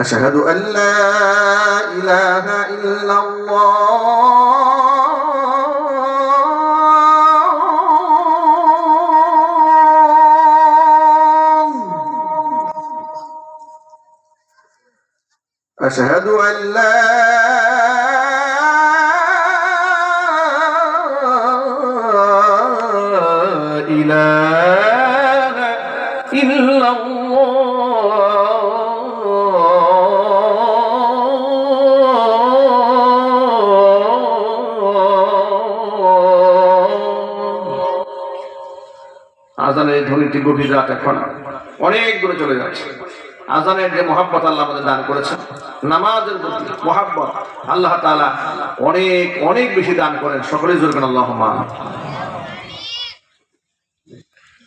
أشهد أن لا إله إلا الله أشهد أن لا إله إلا আজানের ধ্বনিটি গভীর রাত এখন অনেক দূরে চলে যাচ্ছে। আজানের যে মহাব্বত আল্লাহ আমাদের দান করেছেন, নামাজের প্রতি মহাব্বত আল্লাহ তাআলা অনেক অনেক বেশি দান করেন। সকলেই জোরে বলেন আল্লাহুম্মা।